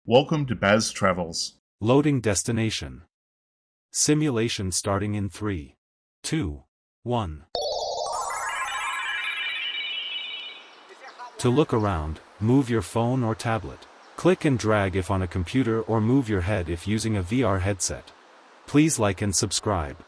Welcome to Baz Travels. Loading destination. Simulation starting in 3, 2, 1. To look around, move your phone or tablet. Click and drag if on a computer or move your head if using a VR headset. Please like and subscribe.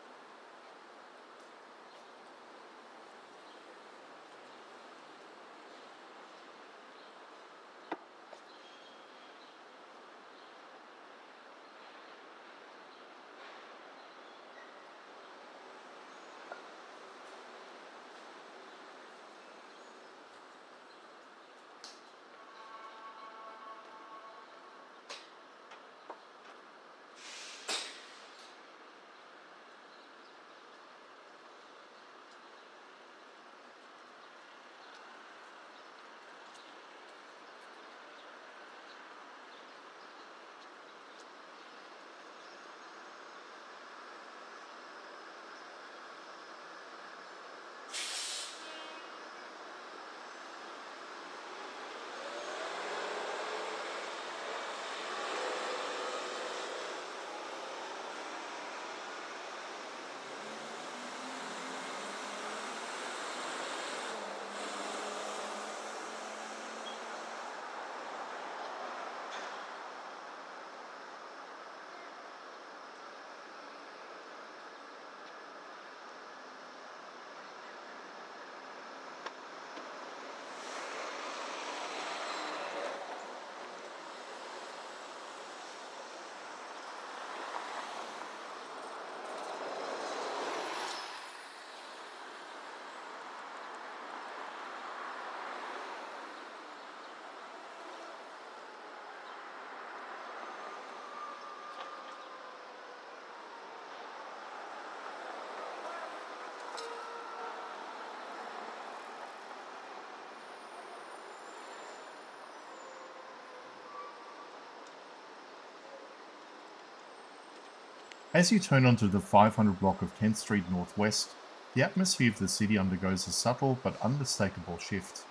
As you turn onto the 500 block of 10th Street Northwest, the atmosphere of the city undergoes a subtle but unmistakable shift.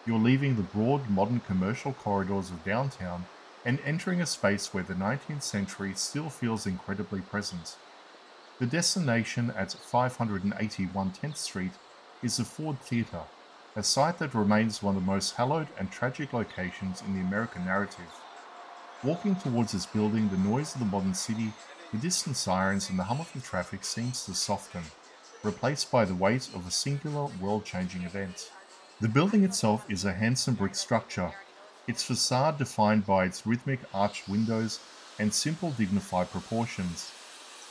You're leaving the broad, modern commercial corridors of downtown and entering a space where the 19th century still feels incredibly present. The destination at 581 10th Street is the Ford Theatre, a site that remains one of the most hallowed and tragic locations in the American narrative. Walking towards this building, the noise of the modern city, the distant sirens and the hum of the traffic seems to soften, replaced by the weight of a singular, world-changing event. The building itself is a handsome brick structure, its facade defined by its rhythmic arched windows and simple, dignified proportions.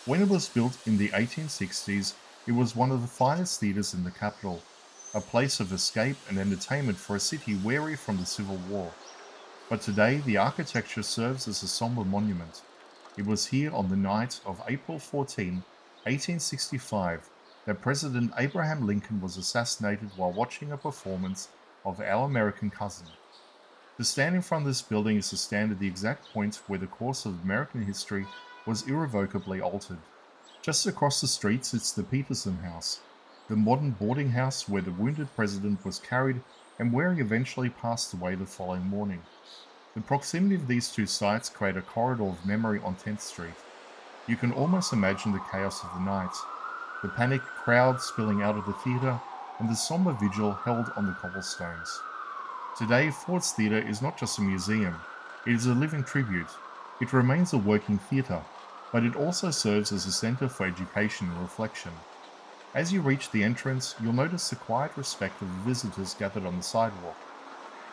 When it was built in the 1860s, it was one of the finest theatres in the capital, a place of escape and entertainment for a city weary from the Civil War. But today, the architecture serves as a somber monument. It was here on the night of April 14, 1865, that President Abraham Lincoln was assassinated while watching a performance of Our American Cousin. To stand in front of this building is to stand at the exact point where the course of American history was irrevocably altered. Just across the street sits the Peterson House, the modern boarding house where the wounded president was carried and where he eventually passed away the following morning. The proximity of these two sites create a corridor of memory on 10th Street. You can almost imagine the chaos of the night, the panicked crowd spilling out of the theatre, and the somber vigil held on the cobblestones. Today, Ford's Theatre is not just a museum, it is a living tribute. It remains a working theatre, but it also serves as a centre for education and reflection. As you reach the entrance, you'll notice the quiet respect of the visitors gathered on the sidewalk.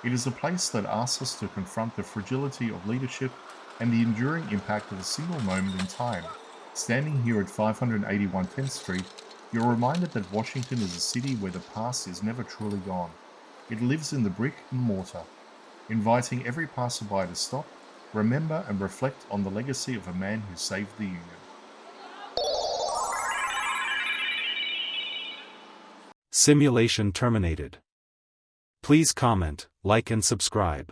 It is a place that asks us to confront the fragility of leadership and the enduring impact of a single moment in time. Standing here at 581 10th Street, you're reminded that Washington is a city where the past is never truly gone. It lives in the brick and mortar, inviting every passerby to stop, remember and reflect on the legacy of a man who saved the Union. Simulation terminated. Please comment, like and subscribe.